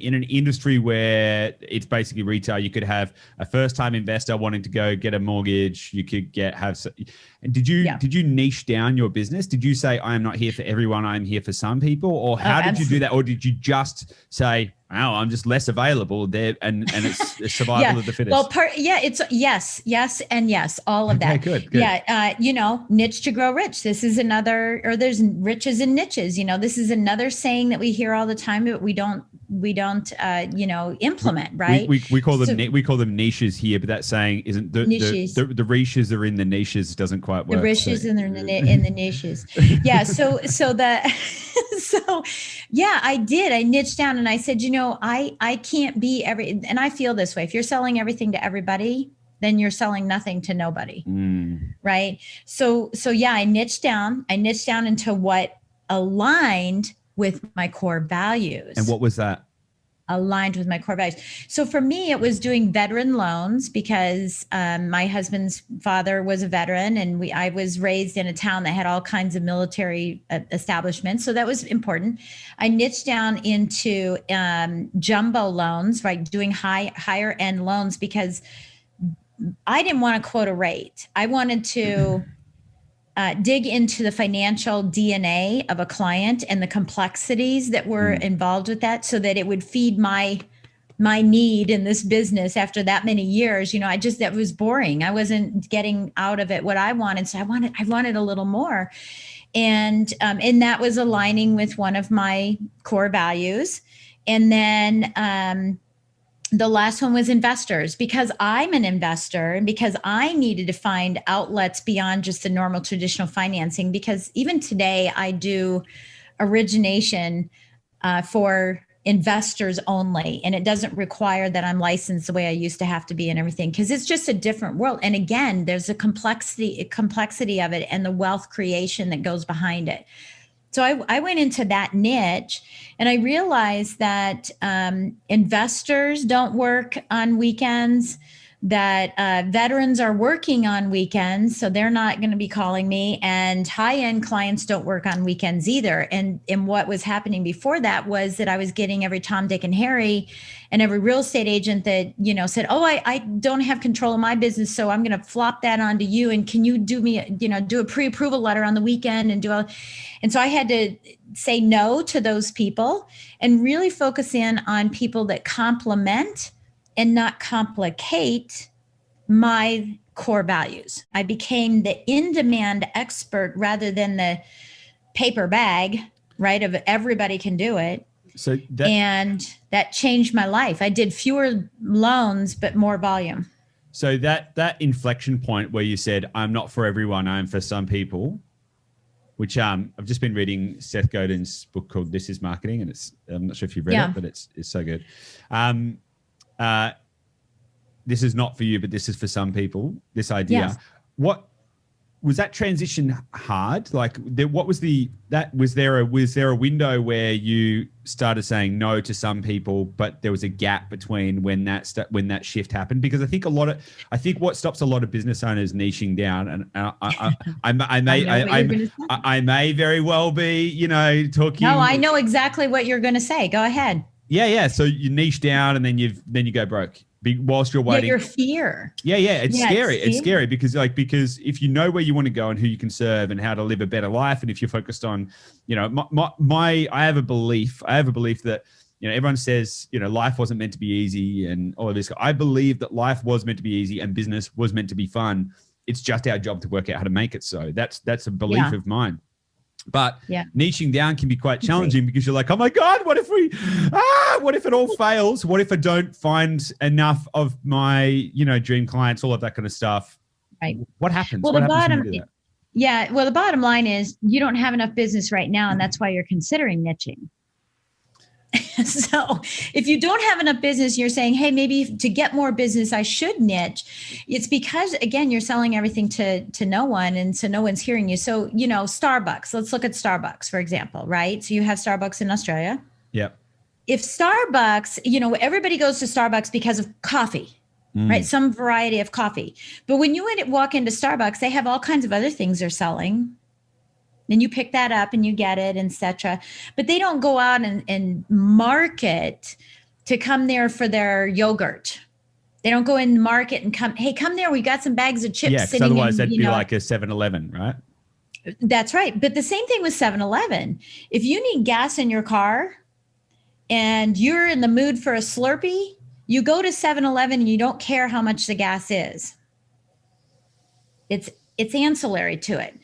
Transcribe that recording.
in an industry where it's basically retail, you could have a first-time investor wanting to go get a mortgage. You could and did you niche down your business? Did you say, I am not here for everyone, I'm here for some people? Or how did you do that? Or did you just say, oh, I'm just less available there, and it's a survival of the fittest? Well, it's yes, and yes, all of that. Good. Yeah, niche to grow rich. This is another, or there's riches and niches. This is another saying that we hear all the time, but we don't implement, right? We call them niches here, but that saying isn't the riches are in the niches doesn't quite work. The riches in the niches. Yeah. So I did. I niched down and I said, I can't be and I feel this way. If you're selling everything to everybody, then you're selling nothing to nobody. Right. So I niched down into what aligned with my core values. And what was that? Aligned with my core values. So for me, it was doing veteran loans because my husband's father was a veteran, and I was raised in a town that had all kinds of military establishments. So that was important. I niched down into jumbo loans, right? Doing higher end loans because I didn't want to quote a rate. I wanted to dig into the financial DNA of a client and the complexities that were involved with that, so that it would feed my need in this business after that many years. That was boring. I wasn't getting out of it what I wanted. So I wanted a little more. And that was aligning with one of my core values. And then, the last one was investors, because I'm an investor and because I needed to find outlets beyond just the normal traditional financing, because even today I do origination for investors only. And it doesn't require that I'm licensed the way I used to have to be and everything, because it's just a different world. And again, there's a complexity of it and the wealth creation that goes behind it. So I went into that niche and I realized that investors don't work on weekends, that veterans are working on weekends, so they're not going to be calling me, and high-end clients don't work on weekends either. And what was happening before that was that I was getting every Tom, Dick, and Harry and every real estate agent that, said, oh, I don't have control of my business, so I'm going to flop that onto you. And can you do me, do a pre-approval letter on the weekend and and so I had to say no to those people and really focus in on people that complement and not complicate my core values. I became the in-demand expert rather than the paper bag, right, of everybody can do it. And that changed my life. I did fewer loans, but more volume. So that inflection point where you said, I'm not for everyone, I'm for some people, which I've just been reading Seth Godin's book called This Is Marketing, and I'm not sure if you've read it, but it's so good. This is not for you, but this is for some people, this idea. Yes. What was that transition hard? Like, was there a window where you started saying no to some people, but there was a gap between when that shift happened? Because I think what stops a lot of business owners niching down, and I may very well be, talking. No, I know exactly what you're going to say. Go ahead. Yeah. So you niche down, and then you go broke. Whilst you're waiting, your fear. It's scary. It's scary because if you know where you want to go and who you can serve and how to live a better life, and if you're focused on, I have a belief that, everyone says, life wasn't meant to be easy and all of this. I believe that life was meant to be easy and business was meant to be fun. It's just our job to work out how to make it so. That's a belief of mine. But niching down can be quite challenging because you're like, oh my God, what if it all fails? What if I don't find enough of my, dream clients, all of that kind of stuff? Right. What happens? Well, the bottom line is you don't have enough business right now, and that's why you're considering niching. So if you don't have enough business, you're saying, hey, maybe to get more business, I should niche. It's because, again, you're selling everything to no one. And so no one's hearing you. So, Starbucks, let's look at Starbucks, for example, right? So you have Starbucks in Australia. Yep. If Starbucks, everybody goes to Starbucks because of coffee, right? Some variety of coffee. But when you walk into Starbucks, they have all kinds of other things they're selling. And you pick that up and you get it, etc. But they don't go out and market to come there for their yogurt. They don't go in the market and come there. We got some bags of chips. Yeah, because otherwise that'd be like a 7-Eleven, right? That's right. But the same thing with 7-Eleven. If you need gas in your car and you're in the mood for a Slurpee, you go to 7-Eleven and you don't care how much the gas is. It's ancillary to it.